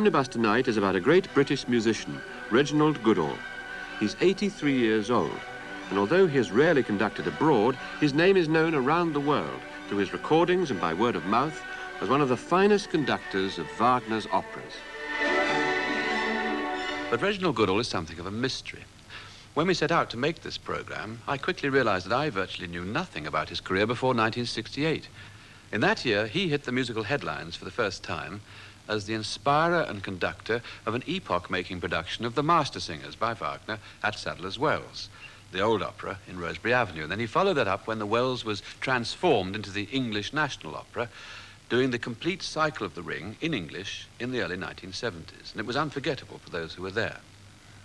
omnibus tonight is about a great British musician, Reginald Goodall. He's 83 years old, and although he has rarely conducted abroad, his name is known around the world through his recordings and by word of mouth as one of the finest conductors of Wagner's operas. But Reginald Goodall is something of a mystery. When we set out to make this program, I quickly realized that I virtually knew nothing about his career before 1968. In that year, he hit the musical headlines for the first time as the inspirer and conductor of an epoch-making production of The Master Singers by Wagner at Sadler's Wells, the old opera in Rosebery Avenue. And then he followed that up when the Wells was transformed into the English National Opera, doing the complete cycle of The Ring in English in the early 1970s. And it was unforgettable for those who were there.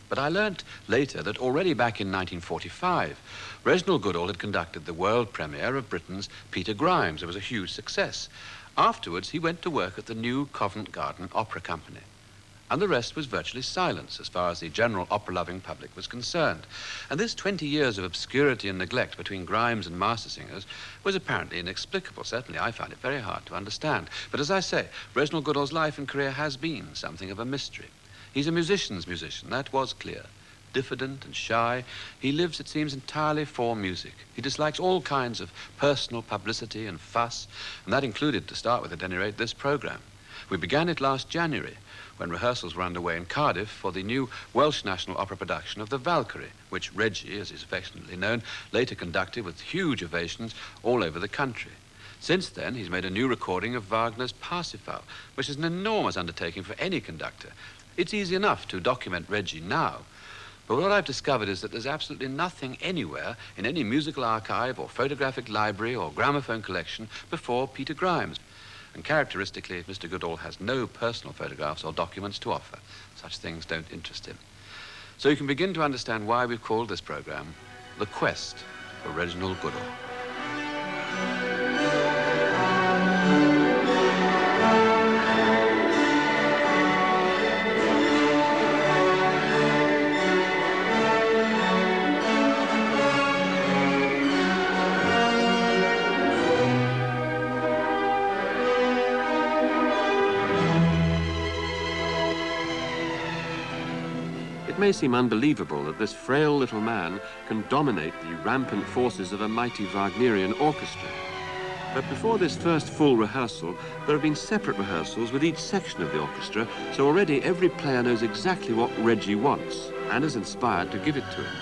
But I learnt later that already back in 1945, Reginald Goodall had conducted the world premiere of Britain's Peter Grimes. It was a huge success. Afterwards, he went to work at the new Covent Garden Opera Company. And the rest was virtually silence as far as the general opera-loving public was concerned. And this 20 years of obscurity and neglect between Grimes and Master Singers was apparently inexplicable. Certainly, I found it very hard to understand. But as I say, Reginald Goodall's life and career has been something of a mystery. He's a musician's musician, that was clear. Diffident and shy, he lives, it seems, entirely for music. He dislikes all kinds of personal publicity and fuss, and that included, to start with at any rate, this program. We began it last January, when rehearsals were underway in Cardiff for the new Welsh National Opera production of The Valkyrie, which Reggie, as is affectionately known, later conducted with huge ovations all over the country. Since then, he's made a new recording of Wagner's Parsifal, which is an enormous undertaking for any conductor. It's easy enough to document Reggie now, but what I've discovered is that there's absolutely nothing anywhere in any musical archive or photographic library or gramophone collection before Peter Grimes. And characteristically, Mr. Goodall has no personal photographs or documents to offer. Such things don't interest him. So you can begin to understand why we've called this program The Quest for Reginald Goodall. It may seem unbelievable that this frail little man can dominate the rampant forces of a mighty Wagnerian orchestra. But before this first full rehearsal, there have been separate rehearsals with each section of the orchestra, so already every player knows exactly what Reggie wants and is inspired to give it to him.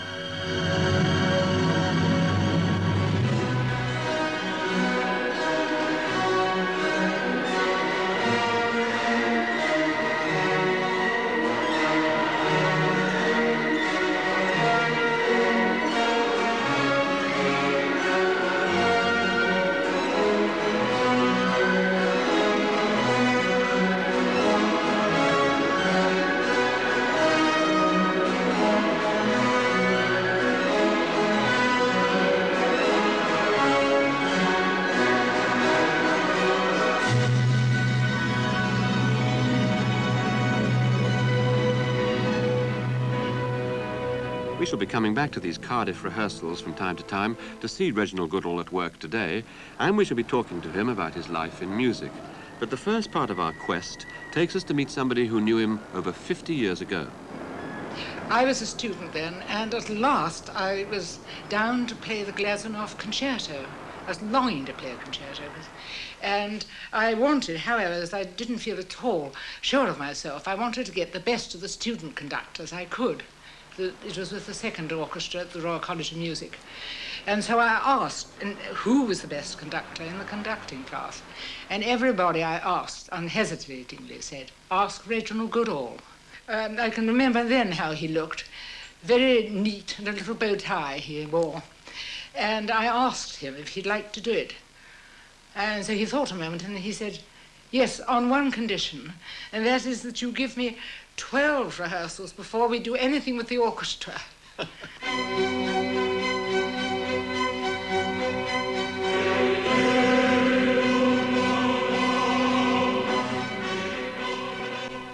We shall be coming back to these Cardiff rehearsals from time to time to see Reginald Goodall at work today, and we shall be talking to him about his life in music. But the first part of our quest takes us to meet somebody who knew him over 50 years ago. I was a student then, and at last I was down to play the Glazunov concerto. I was longing to play a concerto. And I wanted, however, as I didn't feel at all sure of myself, I wanted to get the best of the student conductors I could. It was with the second orchestra at the Royal College of Music. And so I asked who was the best conductor in the conducting class. And everybody I asked unhesitatingly said, ask Reginald Goodall. I can remember then how he looked. Very neat, and a little bow tie he wore. And I asked him if he'd like to do it. And so he thought a moment, and he said, yes, on one condition, and that is that you give me 12 rehearsals before we do anything with the orchestra.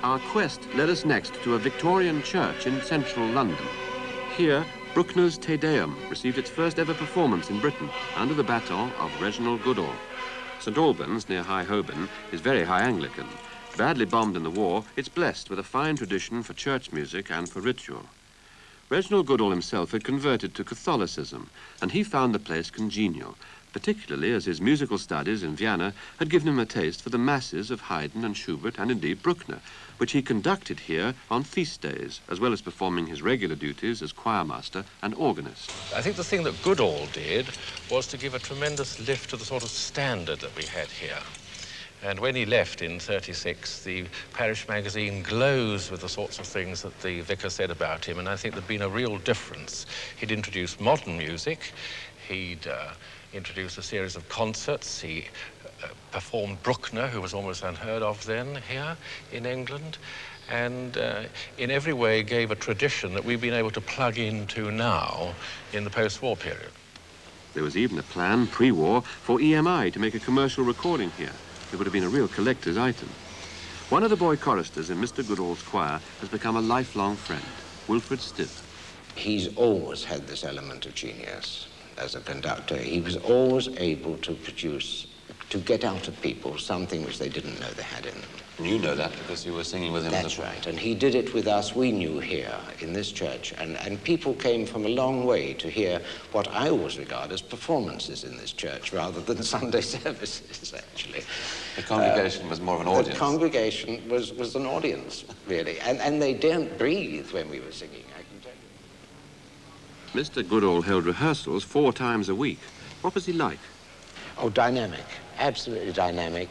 Our quest led us next to a Victorian church in central London. Here, Bruckner's Te Deum received its first ever performance in Britain under the baton of Reginald Goodall. St Albans, near High Holborn, is very high Anglican, Badly bombed in the war, it's blessed with a fine tradition for church music and for ritual. Reginald Goodall himself had converted to Catholicism, and he found the place congenial, particularly as his musical studies in Vienna had given him a taste for the masses of Haydn and Schubert and indeed Bruckner, which he conducted here on feast days, as well as performing his regular duties as choirmaster and organist. I think the thing that Goodall did was to give a tremendous lift to the sort of standard that we had here. And when he left in '36, the parish magazine glows with the sorts of things that the vicar said about him, and I think there'd been a real difference. He'd introduced modern music, he'd introduced a series of concerts, he performed Bruckner, who was almost unheard of then here in England, and in every way gave a tradition that we've been able to plug into now in the post-war period. There was even a plan, pre-war, for EMI to make a commercial recording here. It would have been a real collector's item. One of the boy choristers in Mr. Goodall's choir has become a lifelong friend, Wilfred Stiff. He's always had this element of genius as a conductor. He was always able to produce, to get out of people something which they didn't know they had in them. And you know that because you were singing with him. That's right, and he did it with us, we knew here in this church, and people came from a long way to hear what I always regard as performances in this church rather than Sunday services, actually. The congregation was more of an audience. The congregation was an audience, really, and they didn't breathe when we were singing, I can tell you. Mr. Goodall held rehearsals 4 times a week. What was he like? Oh, dynamic, absolutely dynamic.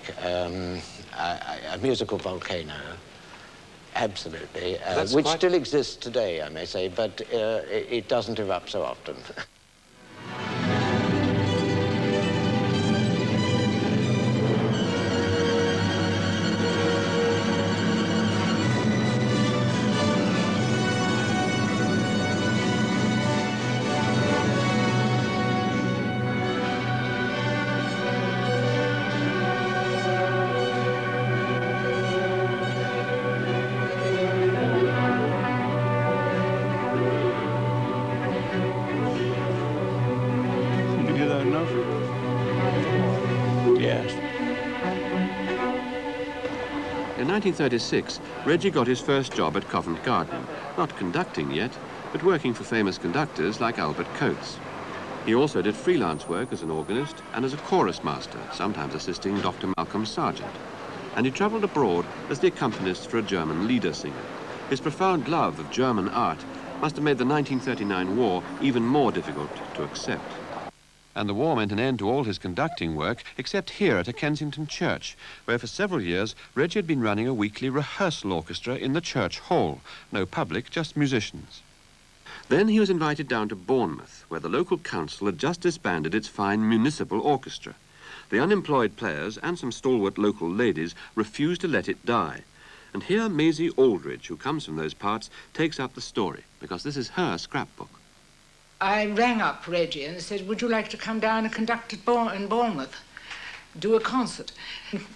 A musical volcano, absolutely, which still exists today, I may say, but it doesn't erupt so often. In 1936, Reggie got his first job at Covent Garden, not conducting yet, but working for famous conductors like Albert Coates. He also did freelance work as an organist and as a chorus master, sometimes assisting Dr. Malcolm Sargent. And he travelled abroad as the accompanist for a German lieder singer. His profound love of German art must have made the 1939 war even more difficult to accept. And the war meant an end to all his conducting work, except here at a Kensington church, where for several years Reggie had been running a weekly rehearsal orchestra in the church hall. No public, just musicians. Then he was invited down to Bournemouth, where the local council had just disbanded its fine municipal orchestra. The unemployed players and some stalwart local ladies refused to let it die. And here Maisie Aldridge, who comes from those parts, takes up the story, because this is her scrapbook. I rang up Reggie and said, would you like to come down and conduct in Bournemouth, do a concert?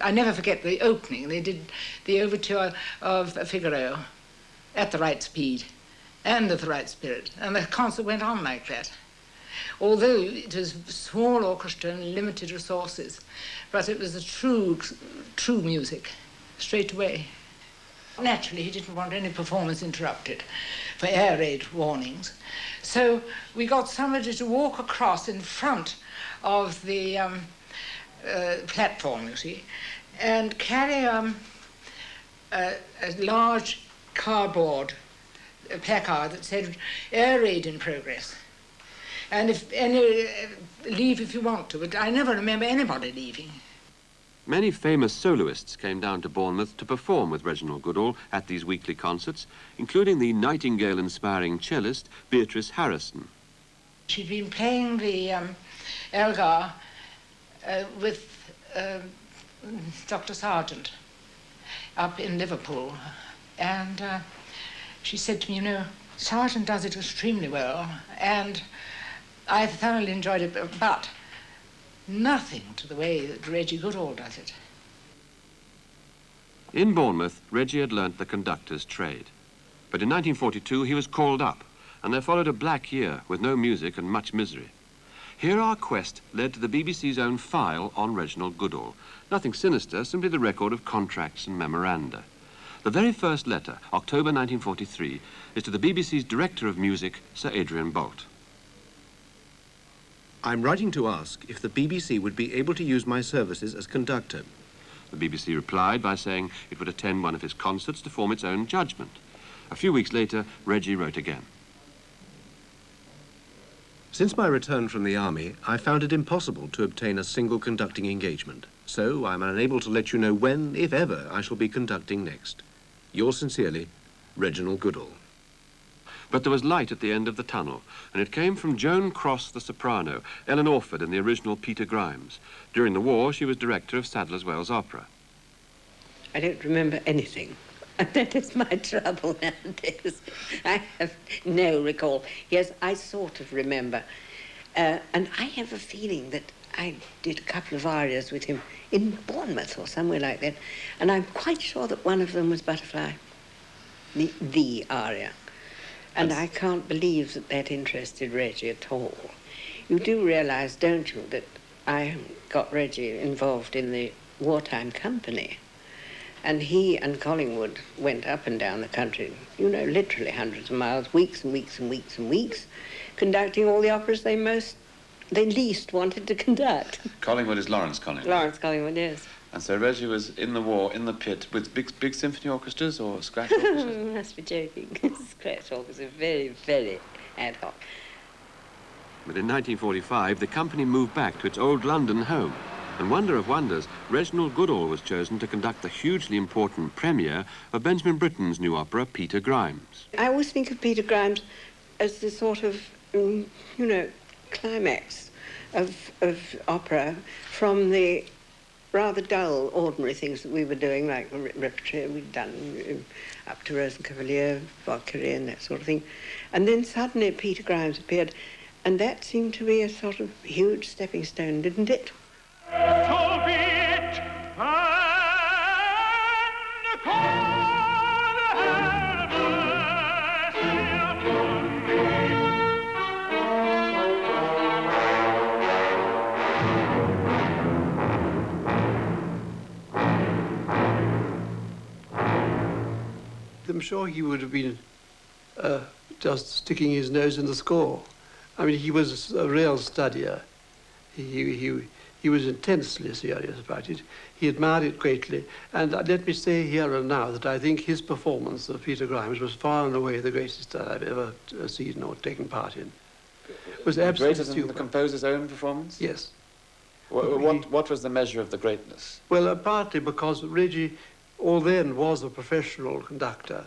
I never forget the opening. They did the overture of Figaro at the right speed and at the right spirit, and the concert went on like that. Although it was a small orchestra and limited resources, but it was a true music, straight away. Naturally, he didn't want any performance interrupted for air raid warnings. So we got somebody to walk across in front of the platform, you see, and carry a large cardboard placard that said, air raid in progress. And leave if you want to, but I never remember anybody leaving. Many famous soloists came down to Bournemouth to perform with Reginald Goodall at these weekly concerts, including the Nightingale-inspiring cellist Beatrice Harrison. She'd been playing the Elgar with Dr. Sargent up in Liverpool, and she said to me, you know, Sargent does it extremely well, and I thoroughly enjoyed it, but nothing to the way that Reggie Goodall does it. In Bournemouth, Reggie had learnt the conductor's trade. But in 1942, he was called up, and there followed a black year with no music and much misery. Here our quest led to the BBC's own file on Reginald Goodall. Nothing sinister, simply the record of contracts and memoranda. The very first letter, October 1943, is to the BBC's Director of Music, Sir Adrian Boult. I'm writing to ask if the BBC would be able to use my services as conductor. The BBC replied by saying it would attend one of his concerts to form its own judgment. A few weeks later, Reggie wrote again. Since my return from the army, I found it impossible to obtain a single conducting engagement. So I'm unable to let you know when, if ever, I shall be conducting next. Yours sincerely, Reginald Goodall. But there was light at the end of the tunnel, and it came from Joan Cross, the soprano, Ellen Orford in the original Peter Grimes. During the war, she was director of Sadler's Wells Opera. I don't remember anything. And that is my trouble nowadays. I have no recall. Yes, I sort of remember. And I have a feeling that I did a couple of arias with him in Bournemouth or somewhere like that. And I'm quite sure that one of them was Butterfly, the aria. And I can't believe that that interested Reggie at all. You do realise, don't you, that I got Reggie involved in the wartime company. And he and Collingwood went up and down the country, you know, literally hundreds of miles, weeks and weeks and weeks and weeks, conducting all the operas they least wanted to conduct. Collingwood is Lawrence Collingwood. Lawrence Collingwood, yes. And so Reggie was in the war, in the pit, with big symphony orchestras or scratch orchestras? You must be joking. Scratch orchestras are very, very ad hoc. But in 1945, the company moved back to its old London home. And wonder of wonders, Reginald Goodall was chosen to conduct the hugely important premiere of Benjamin Britten's new opera, Peter Grimes. I always think of Peter Grimes as the sort of, you know, climax of opera from the rather dull, ordinary things that we were doing, like the repertoire we'd done up to Rosencavalier, Valkyrie and that sort of thing. And then suddenly Peter Grimes appeared, and that seemed to be a sort of huge stepping stone, didn't it? So be it, and I'm sure he would have been just sticking his nose in the score. I mean, he was a real studier. He was intensely serious about it. He admired it greatly. And let me say here and now that I think his performance of Peter Grimes was far and away the greatest that I've ever seen or taken part in. It was absolutely greater than the composer's own performance? Yes. What was the measure of the greatness? Well, partly because Reggie, all then, was a professional conductor,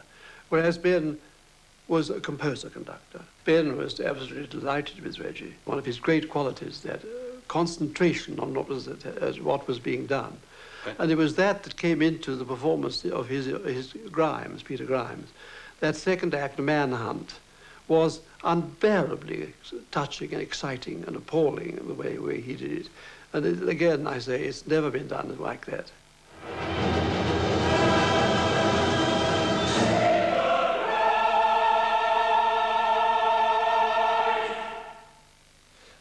whereas Ben was a composer-conductor. Ben was absolutely delighted with Reggie. One of his great qualities, that concentration on what was being done. Okay. And it was that came into the performance of his Grimes, Peter Grimes. That second act, Manhunt, was unbearably touching and exciting and appalling in the way he did it. And again, I say, it's never been done like that.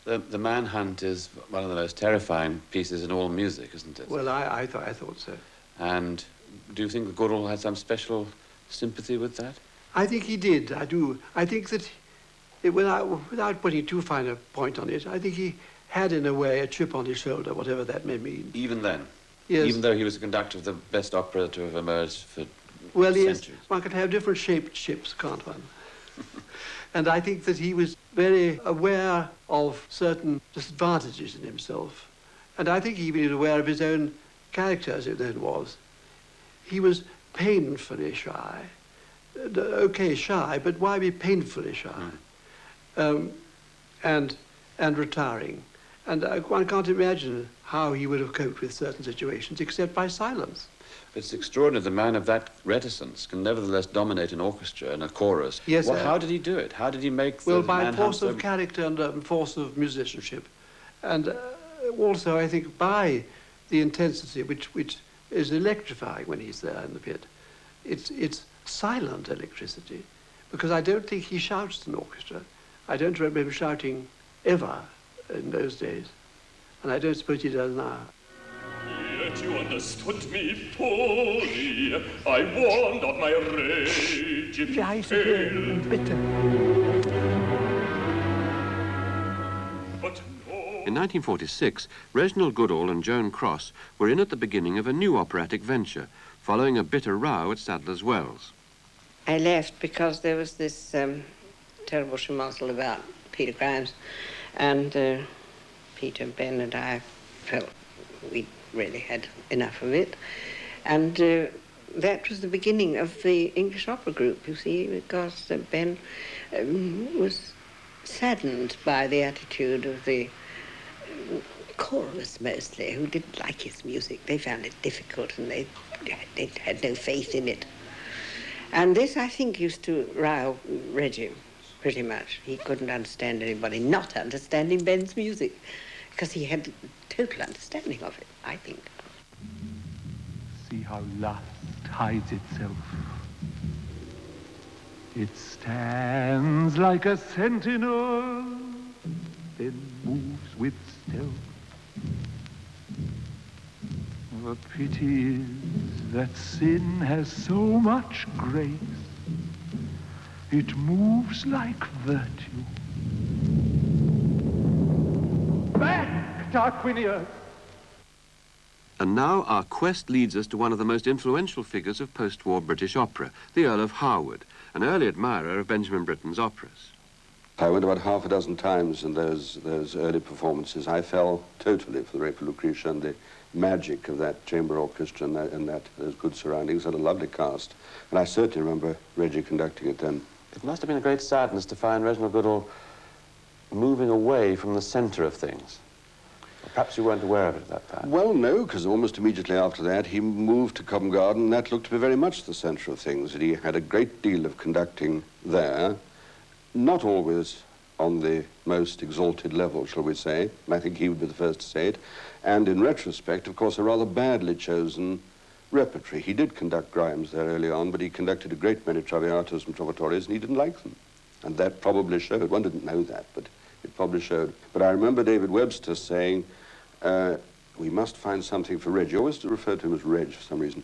The Manhunt is one of the most terrifying pieces in all music, isn't it? Well, I thought so. And do you think that Goodall had some special sympathy with that? I think he did, I do. I think that, without putting too fine a point on it, I think he had, in a way, a chip on his shoulder, whatever that may mean. Even then? Yes. Even though he was the conductor of the best opera to have emerged for well, centuries? Yes, one can have different shaped chips, can't one? And I think that he was very aware of certain disadvantages in himself. And I think he even was aware of his own character, as it then was. He was painfully shy. Okay, shy, but why be painfully shy? And retiring. And one can't imagine how he would have coped with certain situations except by silence. It's extraordinary the man of that reticence can nevertheless dominate an orchestra and a chorus. Yes. Well, how did he do it? How did he make the Well, by Manhunt force of character and force of musicianship. And also, I think, by the intensity which is electrifying when he's there in the pit. It's silent electricity, because I don't think he shouts to an orchestra. I don't remember him shouting ever in those days. And I don't suppose he does now. Yet you understood me fully. I warned of my rage. If The eyes are here and bitter. But no. In 1946, Reginald Goodall and Joan Cross were in at the beginning of a new operatic venture, following a bitter row at Sadler's Wells. I left because there was this terrible schmozzle about Peter Grimes, and Peter, Ben and I felt we really had enough of it. And that was the beginning of the English opera group, you see, because Ben was saddened by the attitude of the chorus mostly, who didn't like his music. They found it difficult and they had no faith in it. And this, I think, used to rile Reggie pretty much. He couldn't understand anybody not understanding Ben's music, because he had total understanding of it, I think. See how lust hides itself. It stands like a sentinel, then moves with stealth. The pity is that sin has so much grace. It moves like virtue. Back, Tarquinius! And now our quest leads us to one of the most influential figures of post-war British opera, the Earl of Harwood, an early admirer of Benjamin Britten's operas. I went about half a dozen times in those early performances. I fell totally for the Rape of Lucretia and the magic of that chamber orchestra and those good surroundings. Had a lovely cast. And I certainly remember Reggie conducting it then. It must have been a great sadness to find Reginald Goodall moving away from the centre of things. Perhaps you weren't aware of it at that time. Well, no, because almost immediately after that, he moved to Covent Garden, and that looked to be very much the centre of things. He had a great deal of conducting there, not always on the most exalted level, shall we say, and I think he would be the first to say it, and in retrospect, of course, a rather badly chosen repertory. He did conduct Grimes there early on, but he conducted a great many Traviatas and Trovatores, and he didn't like them. And that probably showed. One didn't know that, but it probably showed. But I remember David Webster saying, we must find something for Reg. You always refer to him as Reg for some reason.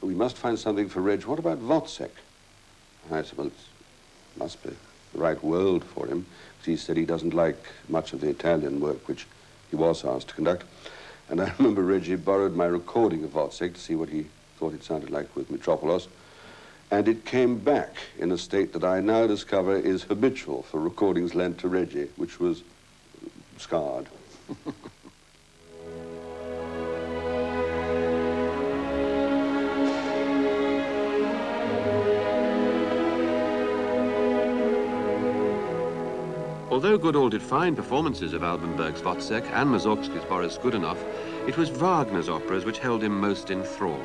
We must find something for Reg. What about Wozzeck? And I said, well, it must be the right world for him. Because he said he doesn't like much of the Italian work, which he was asked to conduct. And I remember Reggie borrowed my recording of Wozzeck to see what he thought it sounded like with Metropolis. And it came back in a state that I now discover is habitual for recordings lent to Reggie, which was scarred. Although Goodall did fine performances of Albenberg's Wozzeck and Mussorgsky's Boris Godunov, it was Wagner's operas which held him most in thrall.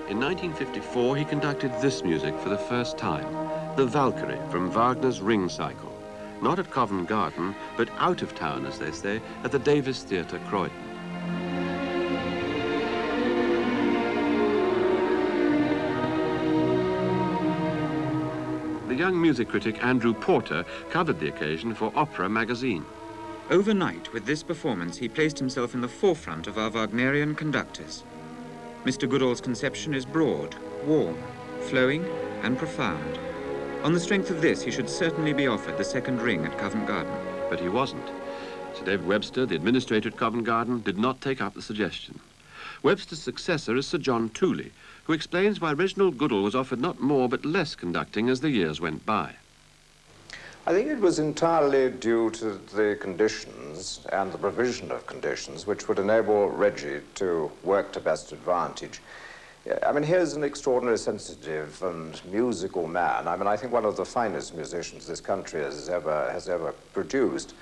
In 1954, he conducted this music for the first time, the Valkyrie from Wagner's Ring Cycle, not at Covent Garden, but out of town, as they say, at the Davis Theatre, Croydon. The young music critic Andrew Porter covered the occasion for Opera magazine. Overnight, with this performance, he placed himself in the forefront of our Wagnerian conductors. Mr. Goodall's conception is broad, warm, flowing, and profound. On the strength of this, he should certainly be offered the second ring at Covent Garden. But he wasn't. Sir David Webster, the administrator at Covent Garden, did not take up the suggestion. Webster's successor is Sir John Tooley, who explains why Reginald Goodall was offered not more but less conducting as the years went by. I think it was entirely due to the conditions and the provision of conditions which would enable Reggie to work to best advantage. I mean, here's an extraordinarily sensitive and musical man. I mean, I think one of the finest musicians this country has ever produced.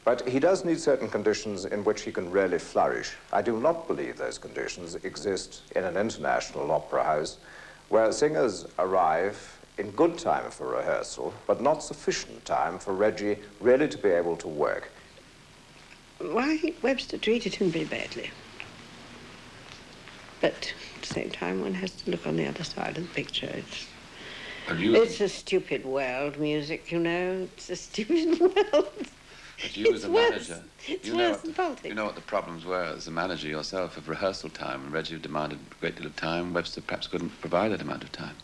But he does need certain conditions in which he can really flourish. I do not believe those conditions exist in an international opera house where singers arrive in good time for rehearsal, but not sufficient time for Reggie really to be able to work. Well, I think Webster treated him very badly. But at the same time, one has to look on the other side of the picture. It's a stupid world, music, you know. It's a stupid world. But you as a manager, It's worse than politics. You know what the problems were as a manager yourself of rehearsal time. And Reggie demanded a great deal of time. Webster perhaps couldn't provide that amount of time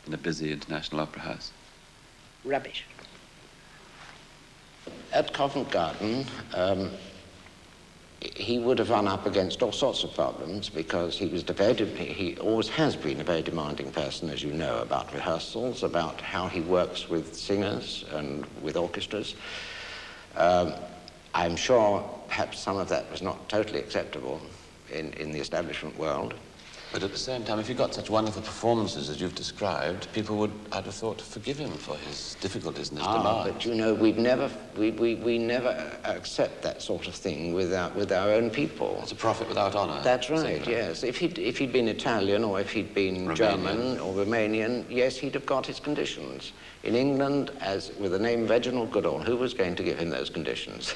in a busy international opera house. Rubbish. At Covent Garden, he would have run up against all sorts of problems because he always has been a very demanding person, as you know, about rehearsals, about how he works with singers and with orchestras. I'm sure perhaps some of that was not totally acceptable in the establishment world. But at the same time, if you got such wonderful performances as you've described, people would, I'd have thought, forgive him for his difficulties and his demands. But you know, we never accept that sort of thing with our own people. It's a prophet without honour. That's right, yes. If he'd been Italian or if he'd been Romanian. German or Romanian, yes, he'd have got his conditions. In England, as with the name Reginald Goodall, who was going to give him those conditions?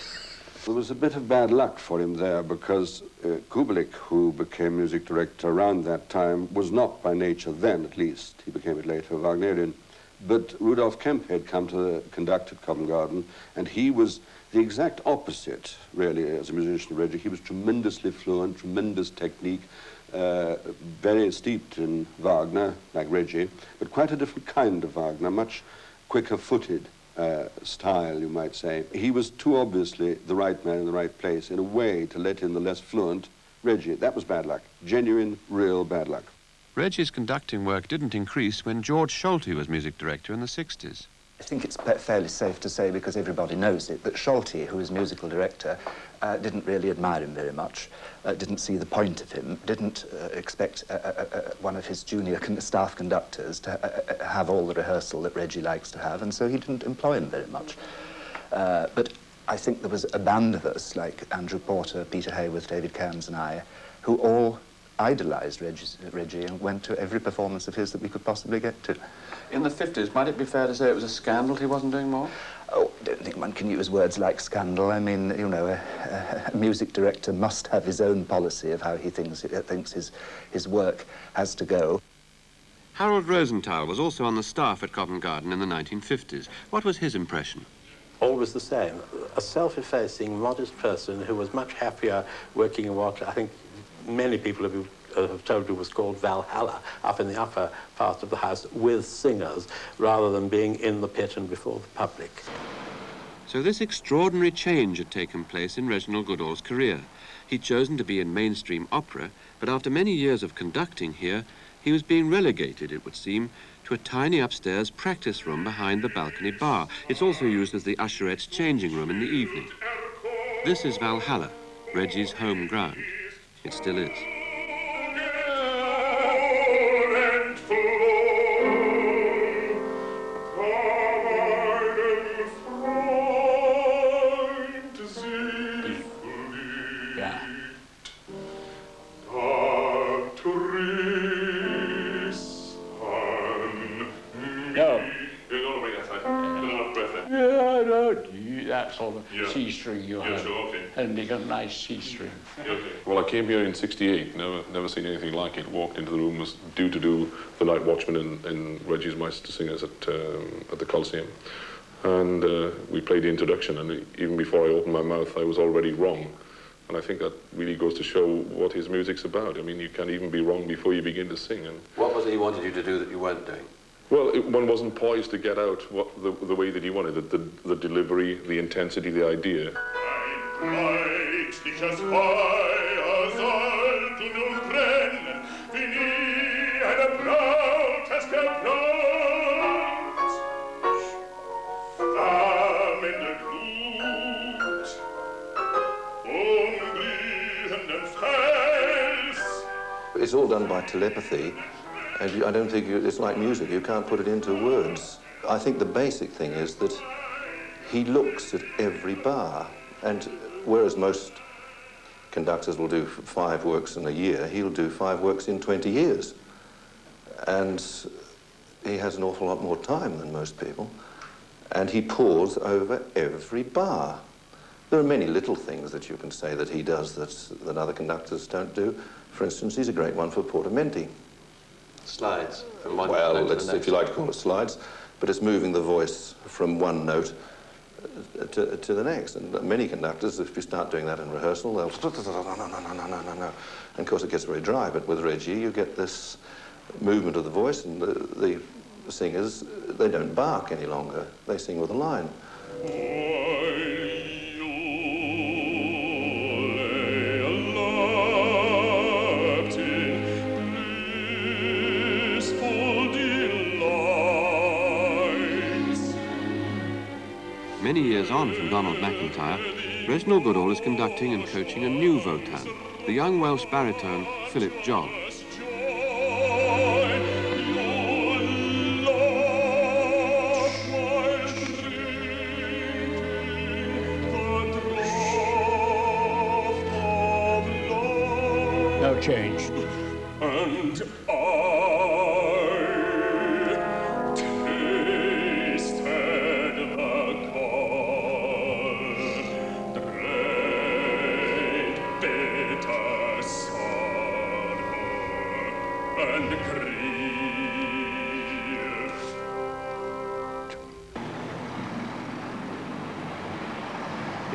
There was a bit of bad luck for him there because Kubelik, who became music director around that time, was not by nature then, at least, he became it later, Wagnerian, but Rudolf Kempe had come to conduct at Covent Garden, and he was the exact opposite, really, as a musician of Reggie. He was tremendously fluent, tremendous technique, very steeped in Wagner, like Reggie, but quite a different kind of Wagner, much quicker-footed style, you might say. He was too obviously the right man in the right place in a way to let in the less fluent Reggie. That was bad luck. Genuine, real bad luck. Reggie's conducting work didn't increase when George Solti was music director in the 60s. I think it's fairly safe to say, because everybody knows it, that Solti, who was musical director, didn't really admire him very much, didn't see the point of him, didn't expect one of his junior staff conductors to have all the rehearsal that Reggie likes to have, and so he didn't employ him very much. But I think there was a band of us, like Andrew Porter, Peter Hayworth, David Cairns and I, who all idolised Reggie and went to every performance of his that we could possibly get to. In the 50s, might it be fair to say it was a scandal he wasn't doing more? Oh, I don't think one can use words like scandal. I mean, you know, a music director must have his own policy of how he thinks his work has to go. Harold Rosenthal was also on the staff at Covent Garden in the 1950s. What was his impression? Always the same. A self-effacing, modest person who was much happier working in what I think many people have told you was called Valhalla, up in the upper part of the house with singers, rather than being in the pit and before the public. So this extraordinary change had taken place in Reginald Goodall's career. He'd chosen to be in mainstream opera, but after many years of conducting here, he was being relegated, it would seem, to a tiny upstairs practice room behind the balcony bar. It's also used as the usherette's changing room in the evening. This is Valhalla, Reggie's home ground. It still is. That sort of C string you have, and you got a nice C string. Well, I came here in '68, never seen anything like it. Walked into the room, was due to do the Night Watchman and Reggie's Meister Singers at the Coliseum, and we played the introduction, and even before I opened my mouth, I was already wrong. And I think that really goes to show what his music's about. I mean, you can't even be wrong before you begin to sing. And what was it he wanted you to do that you weren't doing? Well, one wasn't poised to get out the way that he wanted it, the delivery, the intensity, the idea. It's all done by telepathy. And I don't think it's like music, you can't put it into words. I think the basic thing is that he looks at every bar, and whereas most conductors will do 5 works in a year, he'll do 5 works in 20 years. And he has an awful lot more time than most people, and he pores over every bar. There are many little things that you can say that he does that other conductors don't do. For instance, he's a great one for portamenti. Slides from one note to the next. If you like to call it slides, but it's moving the voice from one note to the next. And many conductors, if you start doing that in rehearsal, they'll no. And of course it gets very dry, but with Reggie you get this movement of the voice, and the singers, they don't bark any longer, they sing with a line. Many years on from Donald McIntyre, Reginald Goodall is conducting and coaching a new Wotan, the young Welsh baritone Philip Jogg. No change. And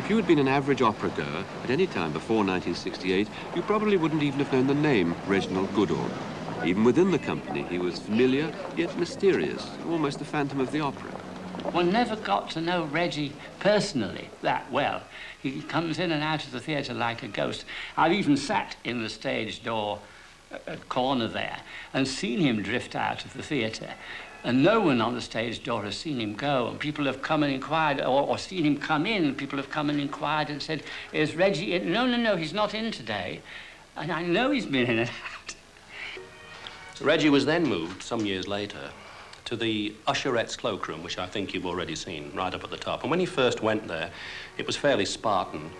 If you had been an average opera goer at any time before 1968, you probably wouldn't even have known the name Reginald Goodall. Even within the company, he was familiar, yet mysterious, almost the Phantom of the Opera. One never got to know Reggie personally that well. He comes in and out of the theatre like a ghost. I've even sat in the stage door corner there and seen him drift out of the theatre. And no one on the stage door has seen him go. And people have come and inquired, or seen him come in, and people have come and inquired and said, is Reggie in? No, he's not in today. And I know he's been in and out. Reggie was then moved, some years later, to the usherette's cloakroom, which I think you've already seen, right up at the top. And when he first went there, it was fairly Spartan.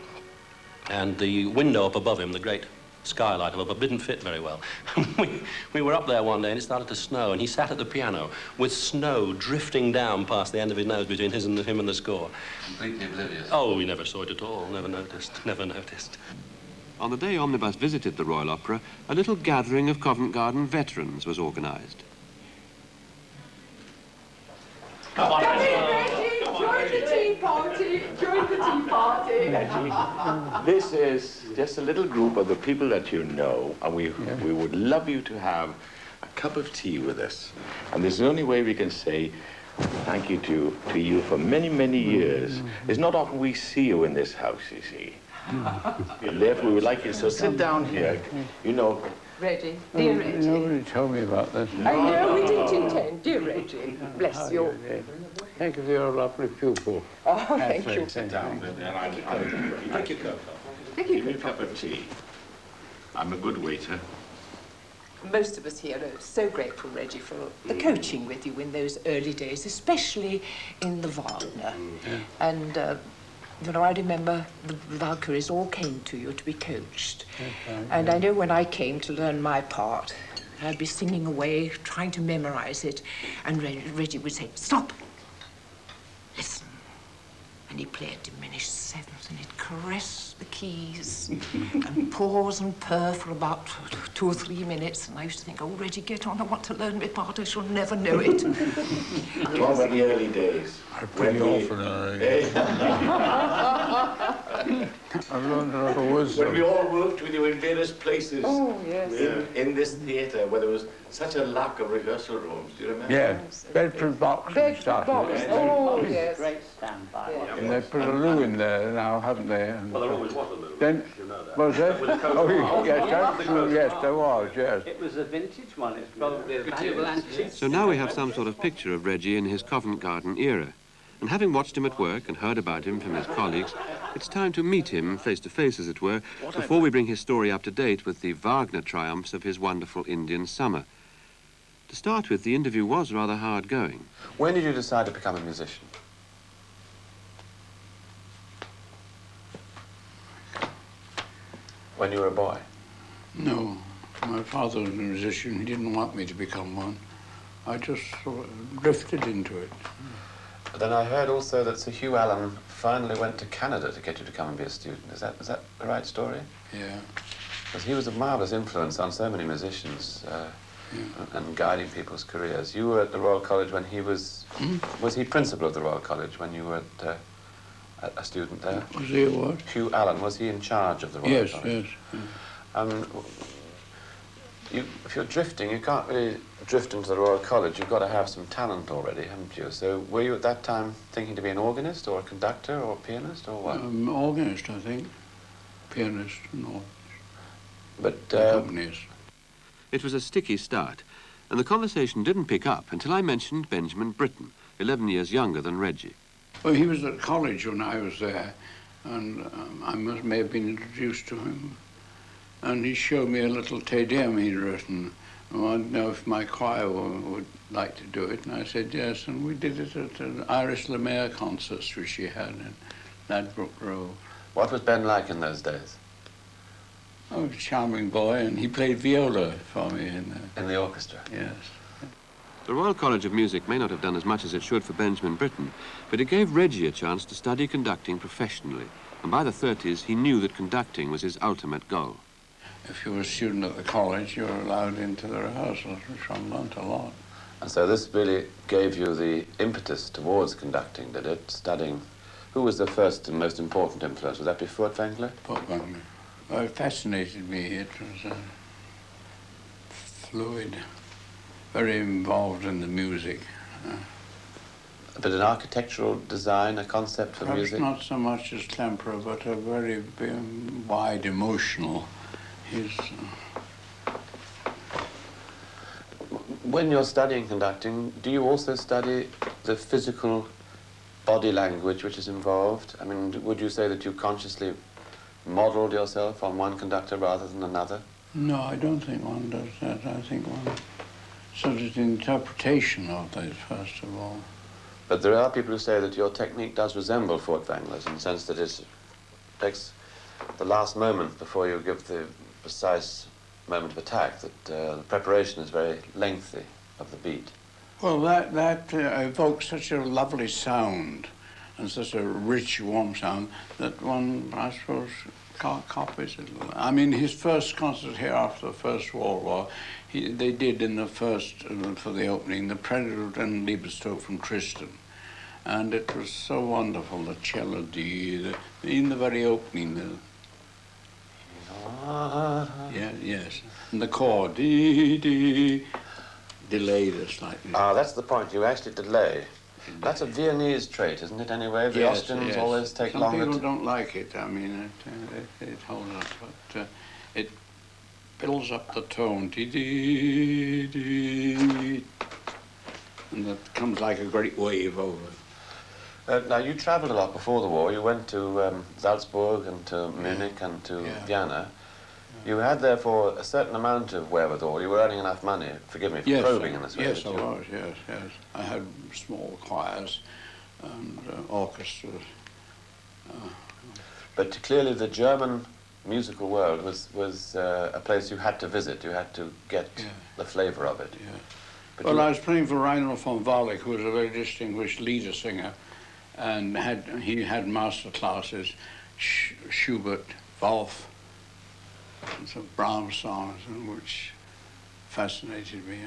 And the window up above him, the great skylight above, didn't fit very well. we were up there one day and it started to snow, and he sat at the piano with snow drifting down past the end of his nose between him and the score. Completely oblivious. Oh, we never saw it at all. Never noticed. On the day Omnibus visited the Royal Opera, a little gathering of Covent Garden veterans was organised. Come in, Reggie! Join the tea party! Join the tea party! Reggie, this is just a little group of the people that you know, and we would love you to have a cup of tea with us. And this is the only way we can say thank you to you for many, many years. It's not often we see you in this house, you see. And therefore, we would like you to sit down here, you know. Reggie, dear Reggie. Nobody told me about this. I know, we didn't intend. Dear Reggie, bless you. Thank you for your lovely pupil. Oh, thank you. Sit down. Thank you, Coco. Thank you. Give me a cup of tea. I'm a good waiter. Most of us here are so grateful, Reggie, for the coaching with you in those early days, especially in the Wagner. And, you know, I remember the Valkyries all came to you to be coached. And I know when I came to learn my part, I'd be singing away, trying to memorize it, and Reggie would say, stop, listen. And he'd play a diminished seventh, and he'd caress the keys and pause and purr for about 2 or 3 minutes. And I used to think, oh, Reggie, get on, I want to learn my part, I shall never know it. What about the early days? Pretty awful. I've learned a lot of wisdom. When we all worked with you in various places. Oh, yes. In this theatre where there was such a lack of rehearsal rooms. Do you remember? Yes, Bedford box and stuff. Oh, yes. Great standby. And they put a loo in there now, haven't they? And Well, there always was a loo. Then, you know that. was there? Oh, yes, there was, yes. It was a vintage one. It's probably a valuable antique. So now we have some sort of picture of Reggie in his Covent Garden era. And having watched him at work and heard about him from his colleagues, it's time to meet him face to face, as it were, before we bring his story up to date with the Wagner triumphs of his wonderful Indian summer. To start with, the interview was rather hard going. When did you decide to become a musician? When you were a boy? No, my father was a musician. He didn't want me to become one. I just sort of drifted into it. But then I heard also that Sir Hugh Allen finally went to Canada to get you to come and be a student. Is that the right story? Yeah. Because he was a marvellous influence on so many musicians and guiding people's careers. You were at the Royal College when he was... Was he principal of the Royal College when you were at a student there? Was he a what? Hugh Allen, was he in charge of the Royal Yes, College? yes. If you're drifting, you can't really drift into the Royal College. You've got to have some talent already, haven't you? So were you at that time thinking to be an organist or a conductor or a pianist or what? Organist, I think. Pianist and organist. But accompanist. It was a sticky start, and the conversation didn't pick up until I mentioned Benjamin Britten, 11 years younger than Reggie. Well, he was at college when I was there, and I may have been introduced to him. And he showed me a little Te Deum he'd written. I wanted to know if my choir would like to do it, and I said yes, and we did it at an Iris LeMaire concerts which he had in Ladbroke Grove. What was Ben like in those days? Oh, a charming boy, and he played viola for me in the orchestra. Yes. The Royal College of Music may not have done as much as it should for Benjamin Britten, but it gave Reggie a chance to study conducting professionally, and by the 30s he knew that conducting was his ultimate goal. If you were a student at the college, you were allowed into the rehearsals, which I learnt a lot. And so this really gave you the impetus towards conducting, did it? Studying. Who was the first and most important influence? Would that be Furtwängler? Furtwängler. Well, it fascinated me. It was fluid, very involved in the music. But an architectural design, a concept for Perhaps music? not so much as tempera, but a very wide emotional. When you're studying conducting, do you also study the physical body language which is involved? I mean, would you say that you consciously modeled yourself on one conductor rather than another? No, I don't think one does that. I think one sort of interpretation of those, first of all. But there are people who say that your technique does resemble Furtwängler's in the sense that it takes the last moment before you give the precise moment of attack, that the preparation is very lengthy of the beat. Well, that evokes such a lovely sound and such a rich, warm sound that one, I suppose, copies it. I mean, his first concert here after the First World War, they did in the first, for the opening, the Prelude and Liebestod from Tristan. And it was so wonderful, the cello, in the very opening, yes, and the chord, delayed slightly. Ah, that's the point. You actually delay. That's a Viennese trait, isn't it, anyway? The Yes, Austrians yes. always take Some longer. people don't like it. I mean, it holds up, but it builds up the tone. And that comes like a great wave over. Now, you travelled a lot before the war. You went to Salzburg and to Munich and to Vienna. You had, therefore, a certain amount of wherewithal. You were earning enough money. Forgive me for probing in this way. Yes, I was, yes. I had small choirs and orchestras. But clearly the German musical world was a place you had to visit. You had to get the flavour of it. But well, I was playing for Reginald von Wallach, who was a very distinguished leader singer, and he had master classes, Schubert, Wolf, and some Brahms songs, which fascinated me.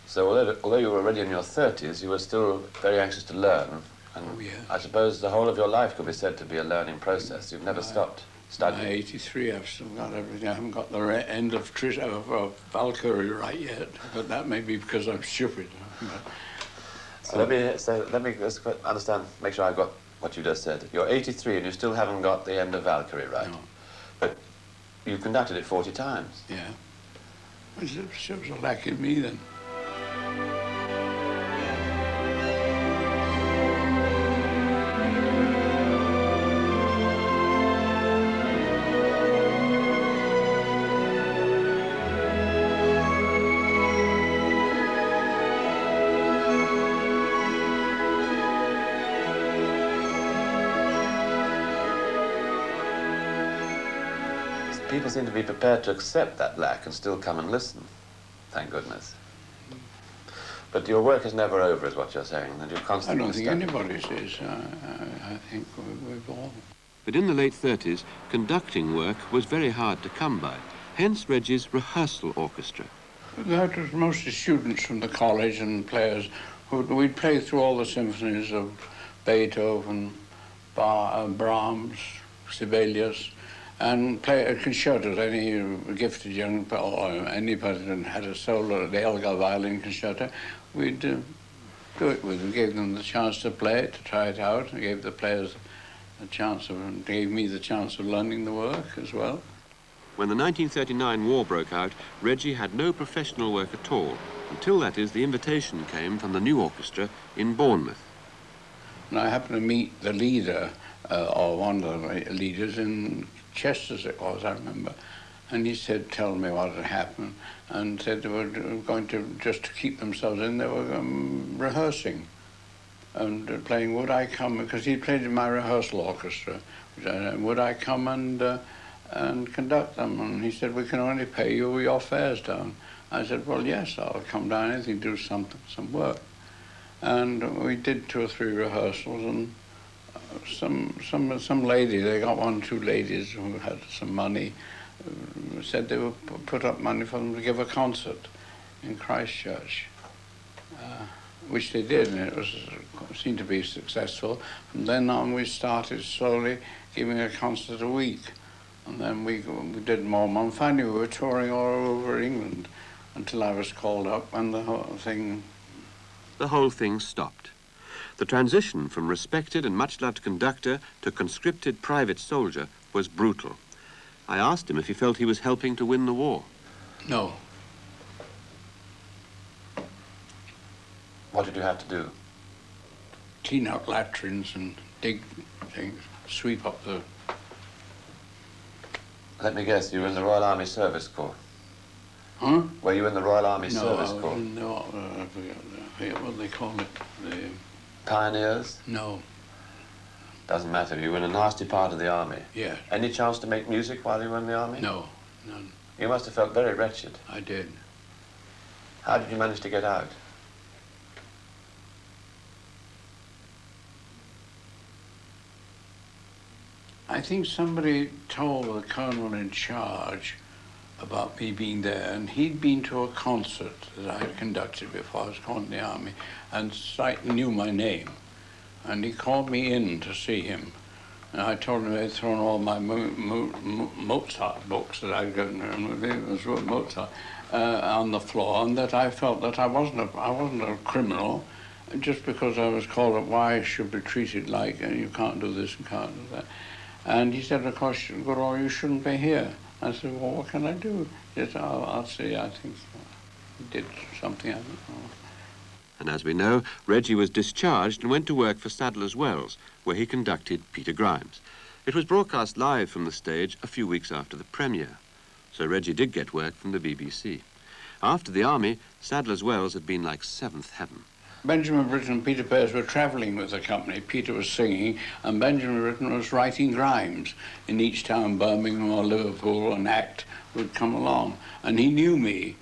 So although you were already in your 30s, you were still very anxious to learn. And I suppose the whole of your life could be said to be a learning process. You've never stopped studying. By 83, I've still got everything. I haven't got the end of Valkyrie right yet, but that may be because I'm stupid. So let me just understand, make sure I got what you just said. You're 83 and you still haven't got the end of Valkyrie right. No. But you conducted it 40 times. Yeah. It shows a lack in me then. People seem to be prepared to accept that lack and still come and listen. Thank goodness. But your work is never over, is what you're saying, and you're constantly I don't think studying. anybody's is. I think we've all... But in the late 30s, conducting work was very hard to come by, hence Reggie's rehearsal orchestra. That was mostly students from the college and players. We'd play through all the symphonies of Beethoven, Brahms, Sibelius, and play concertos. Any gifted young or anybody that had a solo, the Elgar violin concerto, we'd do it with them. Gave them the chance to play it, to try it out, and gave the players a chance of, gave me the chance of learning the work as well. When the 1939 war broke out, Reggie had no professional work at all, until, that is, the invitation came from the new orchestra in Bournemouth. And I happened to meet the leader, or one of the leaders in Chester's it was, I remember. And he said, tell me what had happened, and said they were going to, just to keep themselves in, they were rehearsing and playing Would I Come, because he played in my rehearsal orchestra, would I come and conduct them? And he said, we can only pay you your fares down. I said, well, yes, I'll come down, anything, do some work. And we did 2 or 3 rehearsals, and some lady, they got 1 or 2 ladies who had some money, said they would put up money for them to give a concert in Christchurch, which they did, and it seemed to be successful. From then on, we started slowly giving a concert a week, and then we did more. And finally, we were touring all over England until I was called up, and the whole thing stopped. The transition from respected and much-loved conductor to conscripted private soldier was brutal. I asked him if he felt he was helping to win the war. No. What did you have to do? Clean out latrines and dig things, sweep up the... Let me guess, you were in the Royal Army Service Corps? Huh? Were you in the Royal Army Service Corps? No, I forget what they call it. The... Pioneers? No. Doesn't matter, you were in a nasty part of the army. Yeah. Any chance to make music while you were in the army? No, none. You must have felt very wretched. I did. How did you manage to get out? I think somebody told the colonel in charge about me being there, and he'd been to a concert that I had conducted before I was called in the army, and knew my name. And he called me in to see him. And I told him I'd thrown all my Mozart books that I'd gotten, it was Mozart, on the floor, and that I felt that I wasn't a criminal, just because I was called up, why I should be treated like, you can't do this and can't do that. And he said, of course, Goodall, you shouldn't be here. I said, well, what can I do? He said, I'll see, I think he did something, I don't know. And as we know, Reggie was discharged and went to work for Sadler's Wells, where he conducted Peter Grimes. It was broadcast live from the stage a few weeks after the premiere, so Reggie did get work from the BBC. After the army, Sadler's Wells had been like seventh heaven. Benjamin Britten and Peter Pears were travelling with the company. Peter was singing, and Benjamin Britten was writing Grimes. In each town, Birmingham or Liverpool, an act would come along, and he knew me.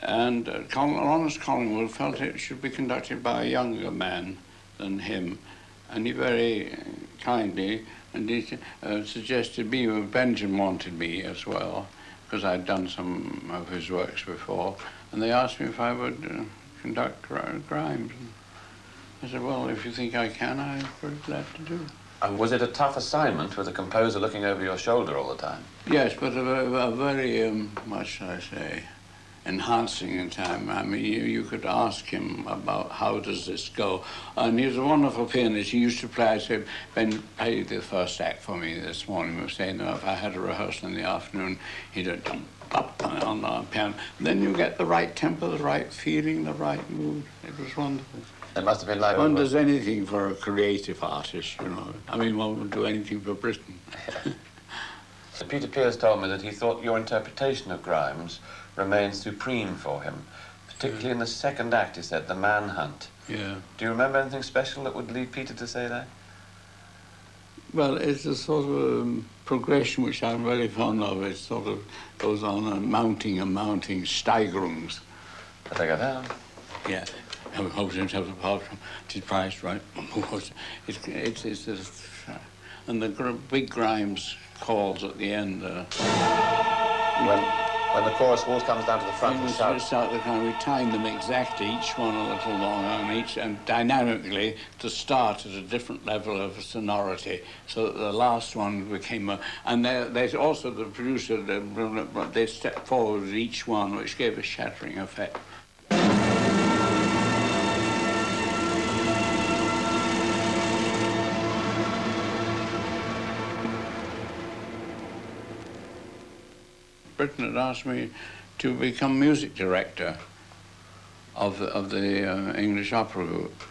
And Honest Collingwood felt it should be conducted by a younger man than him. And he very kindly suggested me, Benjamin wanted me as well, because I'd done some of his works before. And they asked me if I would conduct Grimes. And I said, well, if you think I can, I'm very glad to do. And was it a tough assignment with a composer looking over your shoulder all the time? Yes, but a very, what shall I say, enhancing in time. I mean, you could ask him about how does this go. And he was a wonderful pianist. He used to play, I said, Ben played the first act for me this morning. We were saying that if I had a rehearsal in the afternoon, he'd have done up on the piano. Then you get the right tempo, the right feeling, the right mood. It was wonderful. It must have been like... One does anything for a creative artist, you know. I mean, one would do anything for Britain. Peter Pears told me that he thought your interpretation of Grimes remained supreme for him, particularly in the second act, he said, the manhunt. Yeah. Do you remember anything special that would lead Peter to say that? Well, it's a sort of progression which I'm very fond of. It sort of goes on and mounting, Steigerungs. I think I have. Yeah. Holds himself apart from his price, right? And the big Grimes calls at the end. When When the chorus waltz comes down to the front, we shout. We timed them exactly, each one a little longer, and dynamically to start at a different level of sonority, so that the last one became a... And there's also the producer, they stepped forward with each one, which gave a shattering effect. Britain had asked me to become music director of the English opera group,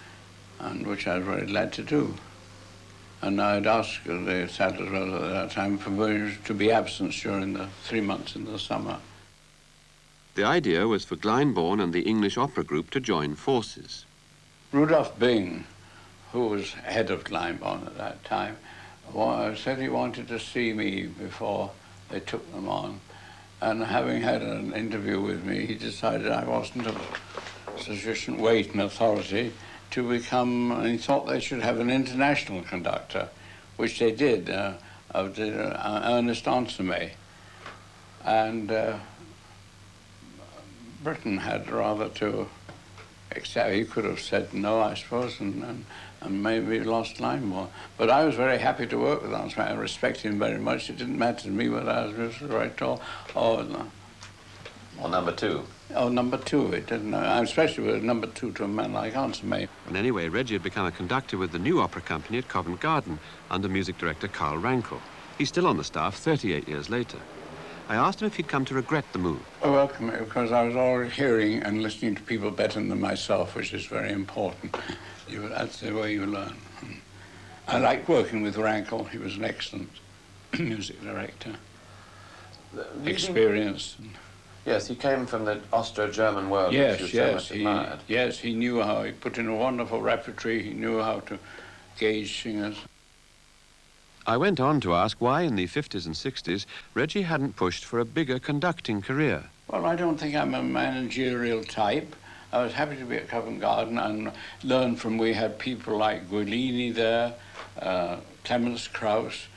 and which I was very glad to do. And I'd asked the Sadler's Wells at that time for to be absent during the 3 months in the summer. The idea was for Glyndebourne and the English opera group to join forces. Rudolph Bing, who was head of Glyndebourne at that time, said he wanted to see me before they took them on. And having had an interview with me, he decided I wasn't of sufficient weight and authority to become, and he thought they should have an international conductor, which they did, Ernest Ansermet. And Britain had rather to accept. He could have said no, I suppose, and maybe lost Glyndebourne. But I was very happy to work with Ansermet. I respect him very much. It didn't matter to me whether I was very tall or number two. Oh, number two, it didn't. Especially with number two to a man like Ansermet. And anyway, Reggie had become a conductor with the new opera company at Covent Garden under music director Carl Rankel. He's still on the staff 38 years later. I asked him if he'd come to regret the move. Oh, welcome, because I was already hearing and listening to people better than myself, which is very important. That's the way you learn. I liked working with Rankel. He was an excellent music director. Experienced. Yes, he came from the Austro-German world, yes, which you so much admired. Yes, he knew how. He put in a wonderful repertory. He knew how to gauge singers. I went on to ask why in the 50s and 60s Reggie hadn't pushed for a bigger conducting career. Well, I don't think I'm a managerial type. I was happy to be at Covent Garden and learn from, we had people like Guellini there, Clemens Krauss,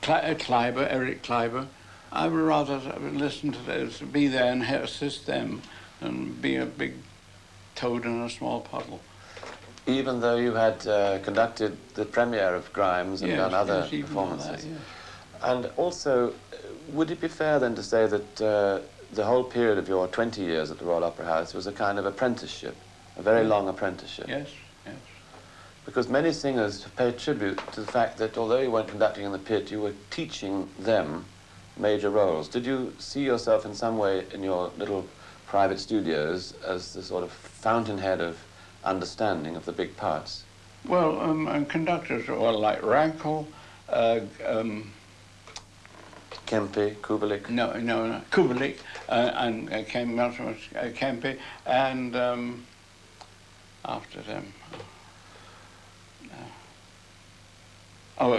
Kleiber, Eric Kleiber. I would rather listen to those, be there and assist them than be a big toad in a small puddle. Even though you had conducted the premiere of Grimes and done other performances. That, yes. And also, would it be fair then to say that the whole period of your 20 years at the Royal Opera House was a kind of apprenticeship, a very long apprenticeship? Yes, yes. Because many singers pay tribute to the fact that although you weren't conducting in the pit, you were teaching them major roles. Did you see yourself in some way in your little private studios as the sort of fountainhead of understanding of the big parts? Well, conductors like Rankel, Kempe, Kubelik. No, Kubelik, and Kempe, and after them,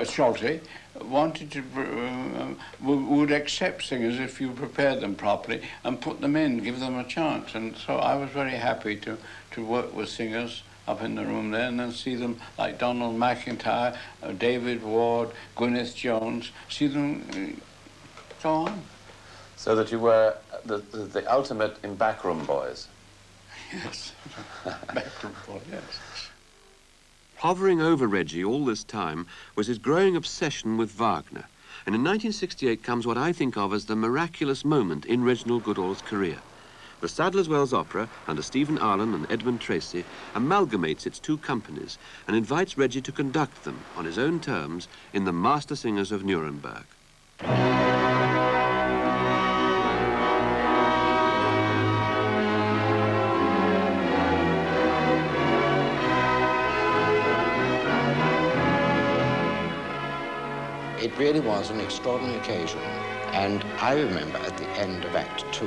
Schulte, wanted to, would accept singers if you prepared them properly and put them in, give them a chance. And so I was very happy to work with singers up in the room there and then see them like Donald McIntyre, David Ward, Gwyneth Jones, see them go on. So that you were the ultimate in backroom boys. Yes, backroom boy, yes. Hovering over Reggie all this time was his growing obsession with Wagner. And in 1968 comes what I think of as the miraculous moment in Reginald Goodall's career. The Sadler's Wells Opera, under Stephen Arlen and Edmund Tracy, amalgamates its two companies and invites Reggie to conduct them on his own terms in the Master Singers of Nuremberg. It really was an extraordinary occasion, and I remember at the end of Act 2,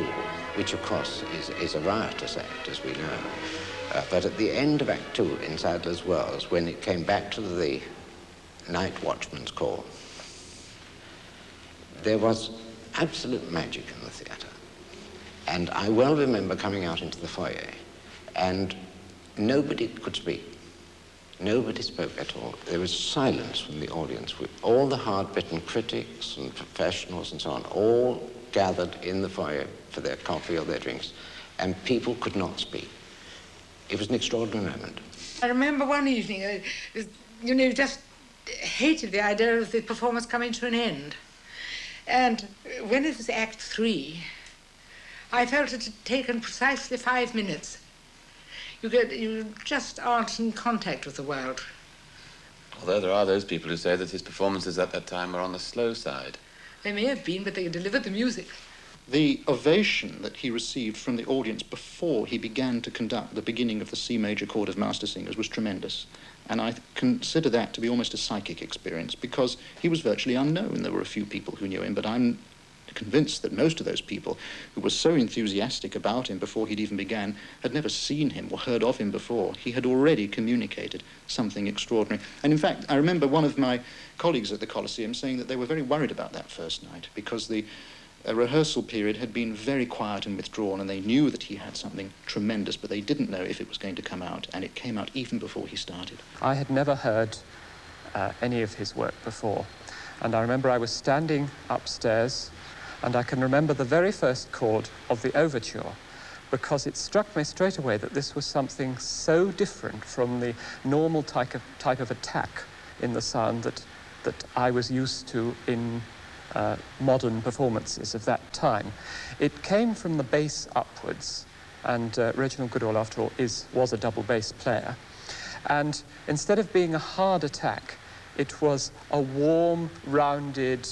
which of course is a riotous act, as we know, but at the end of Act 2 in Sadler's Wells, when it came back to the night watchman's call, there was absolute magic in the theatre. And I well remember coming out into the foyer, and nobody could speak. Nobody spoke at all. There was silence from the audience. All the hard-bitten critics and professionals and so on all gathered in the foyer for their coffee or their drinks, and people could not speak. It was an extraordinary moment. I remember one evening, you know, just hated the idea of the performance coming to an end. And when it was Act 3, I felt it had taken precisely 5 minutes. You just aren't in contact with the world. Although there are those people who say that his performances at that time were on the slow side. They may have been, but they delivered the music. The ovation that he received from the audience before he began to conduct the beginning of the C major chord of Master Singers was tremendous. And I consider that to be almost a psychic experience, because he was virtually unknown. There were a few people who knew him, but I'm convinced that most of those people who were so enthusiastic about him before he'd even began had never seen him or heard of him before. He had already communicated something extraordinary. And in fact, I remember one of my colleagues at the Coliseum saying that they were very worried about that first night, because the rehearsal period had been very quiet and withdrawn, and they knew that he had something tremendous, but they didn't know if it was going to come out, and it came out even before he started. I had never heard any of his work before, and I remember I was standing upstairs, and I can remember the very first chord of the overture, because it struck me straight away that this was something so different from the normal type of attack in the sound that I was used to in modern performances of that time. It came from the bass upwards, and Reginald Goodall, after all, was a double bass player. And instead of being a hard attack, it was a warm, rounded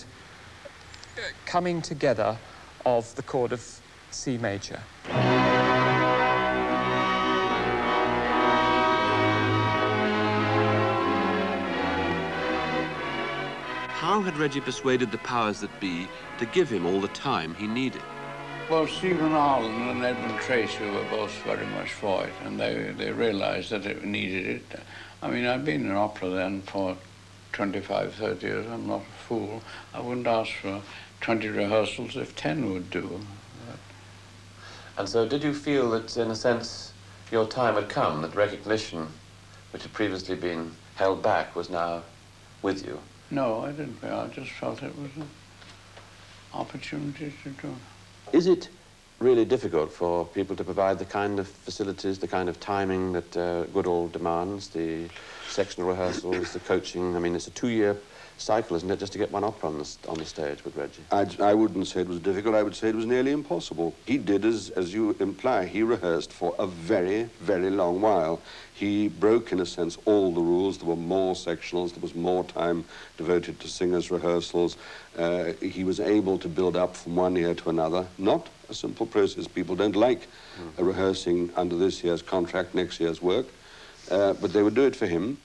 coming together of the chord of C major. How had Reggie persuaded the powers that be to give him all the time he needed? Well, Stephen Arlen and Edmund Tracy were both very much for it, and they realized that it needed it. I mean, I'd been in opera then for 25, 30 years. I'm not a fool. I wouldn't ask for 20 rehearsals if 10 would do. And so did you feel that, in a sense, your time had come, that recognition, which had previously been held back, was now with you? No, I didn't. I just felt it was an opportunity to do. Is it really difficult for people to provide the kind of facilities, the kind of timing that Goodall demands, the sectional rehearsals, the coaching? I mean, it's a 2-year cycle, isn't it, just to get one opera on the stage with Reggie? I wouldn't say it was difficult. I would say it was nearly impossible. He did, as you imply, he rehearsed for a very, very long while. He broke, in a sense, all the rules. There were more sectionals. There was more time devoted to singers' rehearsals. He was able to build up from one year to another. Not a simple process. People don't like rehearsing under this year's contract, next year's work. But they would do it for him.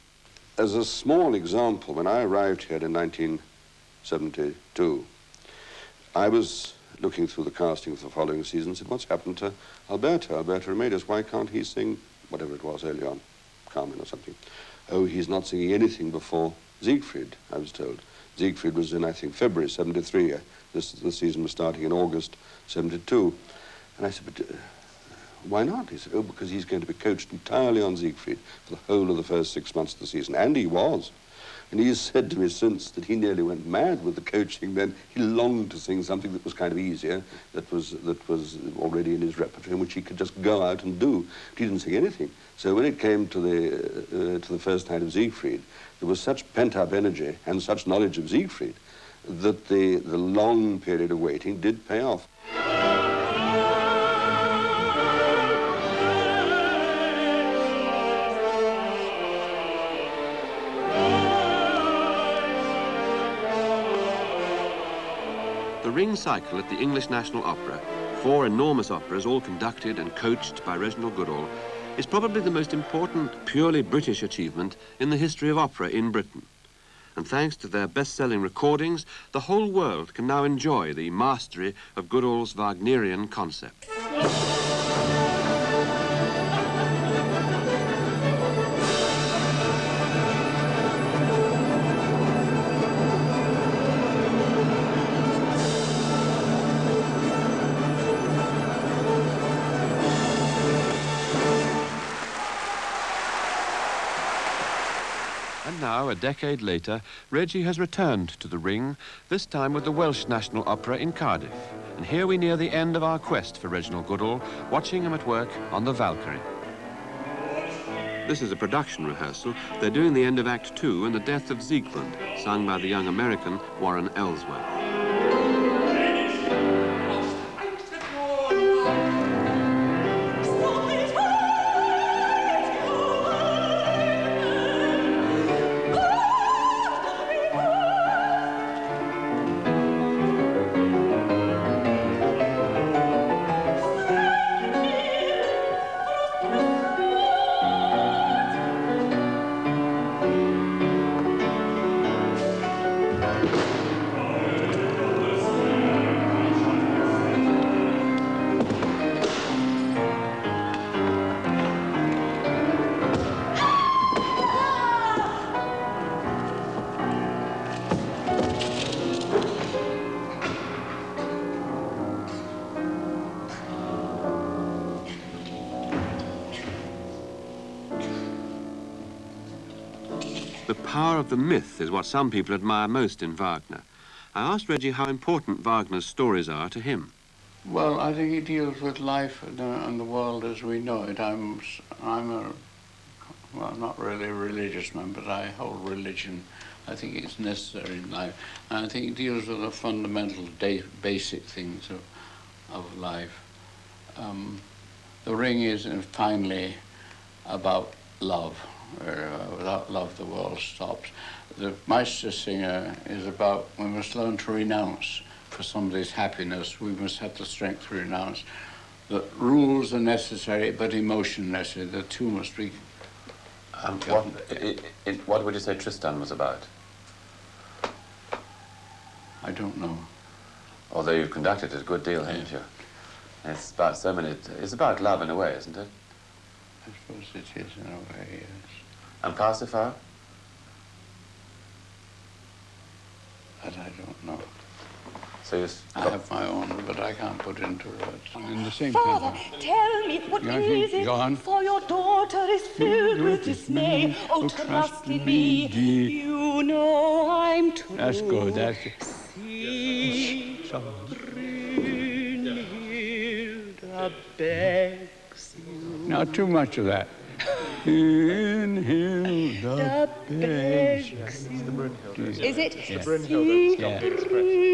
As a small example, when I arrived here in 1972, I was looking through the casting for the following season and said, what's happened to Alberto Remedios? Why can't he sing whatever it was early on, Carmen or something? Oh, he's not singing anything before Siegfried, I was told. Siegfried was in, I think, February 73. The season was starting in August 72. And I said, but why not? He said, oh, because he's going to be coached entirely on Siegfried for the whole of the first 6 months of the season. And he was. And he has said to me since that he nearly went mad with the coaching then. He longed to sing something that was kind of easier, that was already in his repertoire, which he could just go out and do. But he didn't sing anything. So when it came to the first night of Siegfried, there was such pent-up energy and such knowledge of Siegfried that the long period of waiting did pay off. The ring cycle at the English National Opera, 4 enormous operas all conducted and coached by Reginald Goodall, is probably the most important purely British achievement in the history of opera in Britain. And thanks to their best-selling recordings, the whole world can now enjoy the mastery of Goodall's Wagnerian concept. now, a decade later, Reggie has returned to the ring, this time with the Welsh National Opera in Cardiff. And here we near the end of our quest for Reginald Goodall, watching him at work on the Valkyrie. This is a production rehearsal. They're doing the end of Act 2 and the death of Siegmund, sung by the young American Warren Ellsworth. The power of the myth is what some people admire most in Wagner. I asked Reggie how important Wagner's stories are to him. Well, I think he deals with life and the world as we know it. I'm not really a religious man, but I hold religion. I think it's necessary in life. And I think it deals with the fundamental basic things of life. The Ring is finally about love. Without love, the world stops. The Meistersinger is about we must learn to renounce for somebody's happiness. We must have the strength to renounce. The rules are necessary, but emotion necessary. The two must be. What would you say Tristan was about? I don't know. Although you've conducted it a good deal, haven't you? It's about so many. It's about love in a way, isn't it? I suppose it is in a way, yes. And Parsifal? That I don't know. So I have my own, but I can't put into words. In the same Father, tempo. tell me what is it? For your daughter is filled with dismay. Oh, trust in me. You know I'm true. That's good. That's it. See, Brünnhilde begs you. Not too much of that. Brünnhilde begs you. Is it? Yeah. See, Yeah. Brünnhilde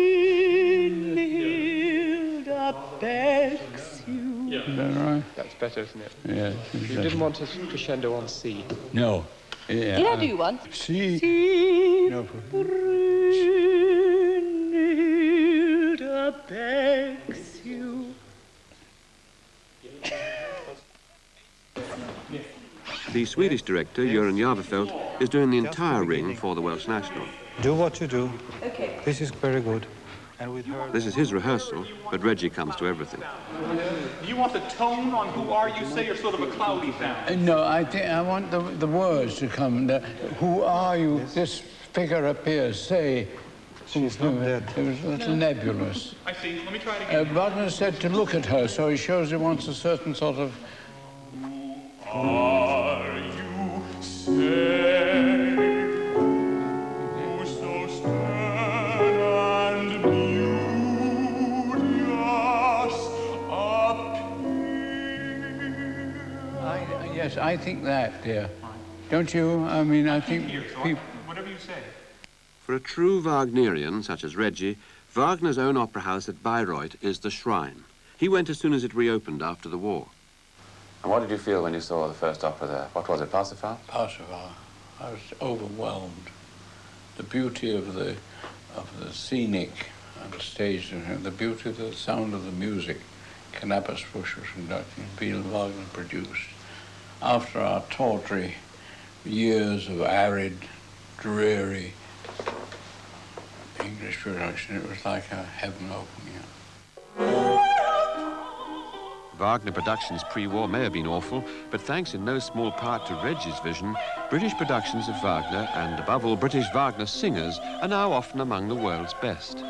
begs you. Is that right? That's better, isn't it? Yeah. You didn't want a crescendo on C. No. Yeah. Did I do one? See. No. Brünnhilde begs you. The Swedish director, Göran Järvefelt, is doing the entire Ring for the Welsh National. Do what you do. Okay. This is very good. And with her... This is his rehearsal, but Reggie comes to everything. Do you want the tone on who are you say, or sort of a cloudy thing? No, I think I want the words to come. Who are you? This figure appears. Say. She's not dead. It was a little nebulous. I see. Let me try it again. Wagner said to look at her, so he shows he wants a certain sort of. Are you say, who so stern and beauteous appear? Yes, I think that, dear. Don't you? I mean, I think people. Whatever you say. For a true Wagnerian, such as Reggie, Wagner's own opera house at Bayreuth is the shrine. He went as soon as it reopened after the war. And what did you feel when you saw the first opera there? What was it, Parsifal? Parsifal. I was overwhelmed. The beauty of the scenic and the stage, the beauty of the sound of the music, Knappersbusch was conducting, Biel Wagner produced. After our tawdry years of arid, dreary English production, it was like a heaven opening up. Wagner productions pre-war may have been awful, but thanks in no small part to Reggie's vision, British productions of Wagner, and above all British Wagner singers, are now often among the world's best.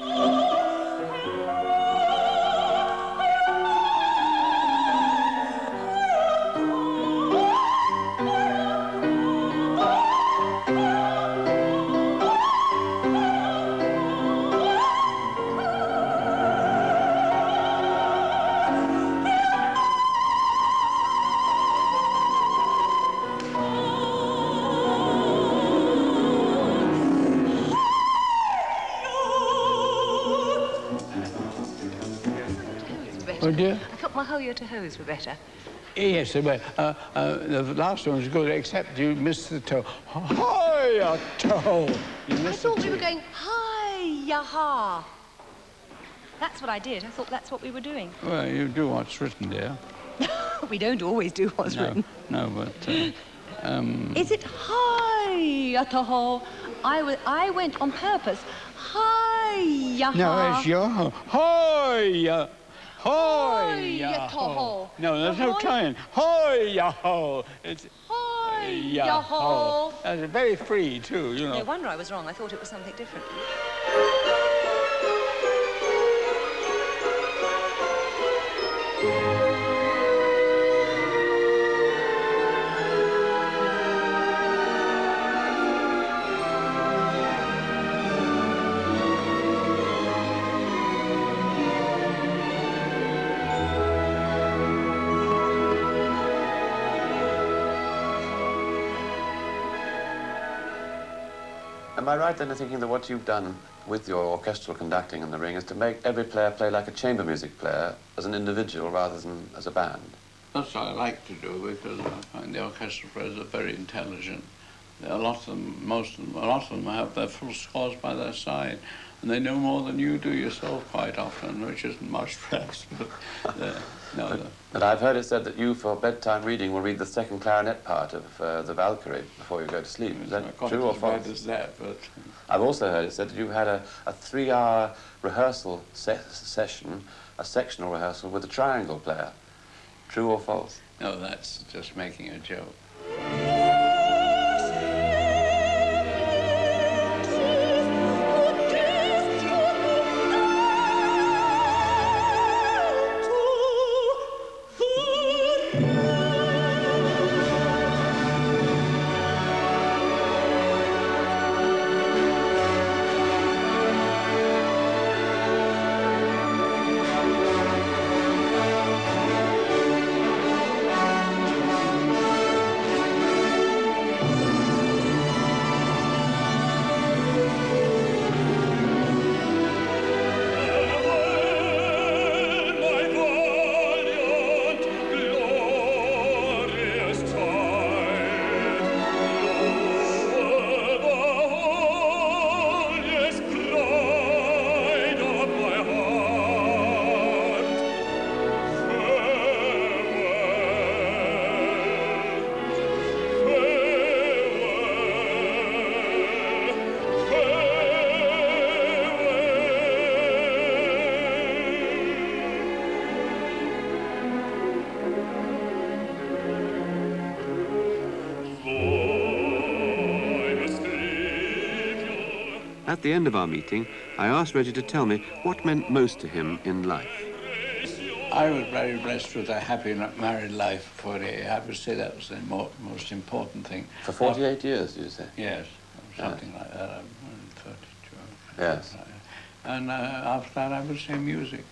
better. Oh, dear? I thought my ho-yo to ho's were better. Yes, the last one was good, except you missed the toe. Hi-ya toe! You I missed thought the we were toe. going hi-ya-ha. That's what I did. I thought that's what we were doing. Well, you do what's written there. We don't always do what's written. No, but... Is it hi-ya-to-ho? I went on purpose. Hi-ya-ha. No, it's your Hi-ya. Hi-ya-to-ho. No, there's no trying. Hi-ya-ho. It's Hi-ya-ho. That's very free, too, you know. No wonder I was wrong. I thought it was something different. Am I right then in thinking that what you've done with your orchestral conducting in the Ring is to make every player play like a chamber music player as an individual rather than as a band? That's what I like to do, because I find the orchestral players are very intelligent. A lot of them, a lot of them have their full scores by their side, and they know more than you do yourself quite often, which isn't much perhaps, but But I've heard it said that you, for bedtime reading, will read the second clarinet part of the Valkyrie before you go to sleep. Is that true or false? As that, but I've also heard it said that you had a 3-hour rehearsal session, a sectional rehearsal with a triangle player. True or false? no, that's just making a joke. At the end of our meeting, I asked Reggie to tell me what meant most to him in life. I was very blessed with a happy married life for 48. I would say that was the most important thing. For 48 years, did you say? Yes, something like that. I'm 32. Yes. And after that, I would say music.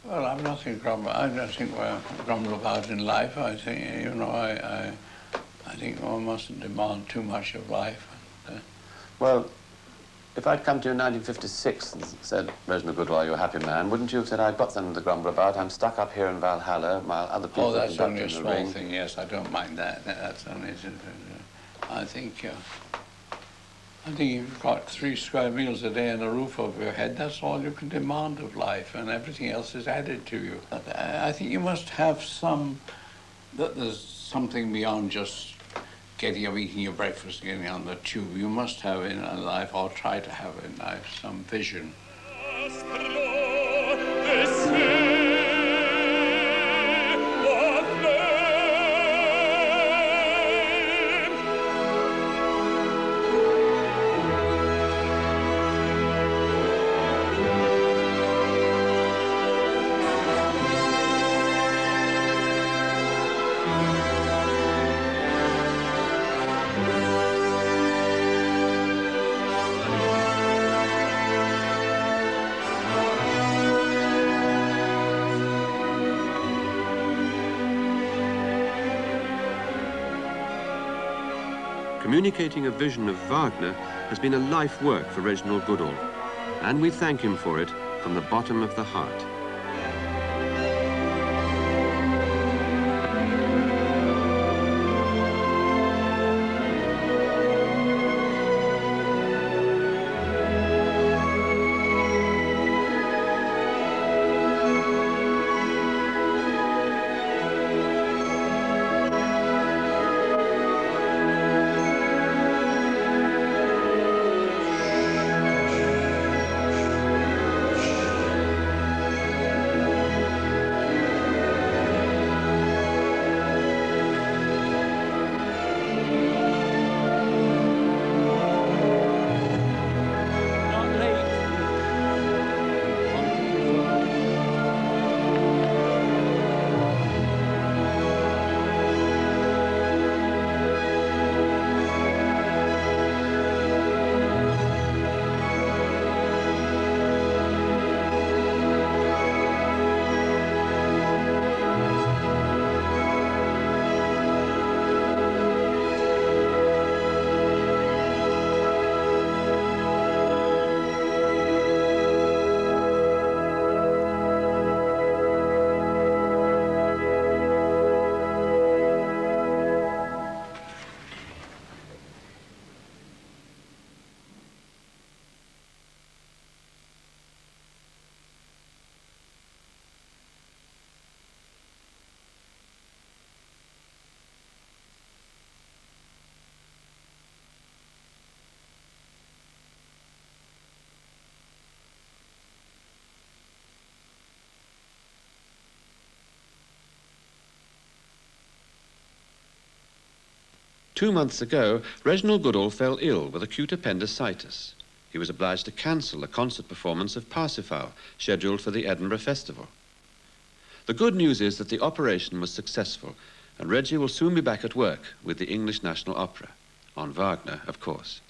Well, I'm nothing grumble. I don't think we're grumble about in life. I think, you know, I think one mustn't demand too much of life. Well, if I'd come to you in 1956 and said, Reginald Goodall, you're a happy man, wouldn't you have said, I've got something to grumble about. I'm stuck up here in Valhalla, while other people Oh, that's only a in the small Ring. thing, yes, I don't mind that. That's only, I think you've got 3 square meals a day and a roof over your head. That's all you can demand of life, and everything else is added to you. I think you must have that there's something beyond just getting up, eating your breakfast, getting on the tube. You must have in life, or try to have in life, some vision. communicating a vision of Wagner has been a life work for Reginald Goodall, and we thank him for it from the bottom of the heart. Two months ago, Reginald Goodall fell ill with acute appendicitis. He was obliged to cancel a concert performance of Parsifal, scheduled for the Edinburgh Festival. The good news is that the operation was successful, and Reggie will soon be back at work with the English National Opera, on Wagner, of course.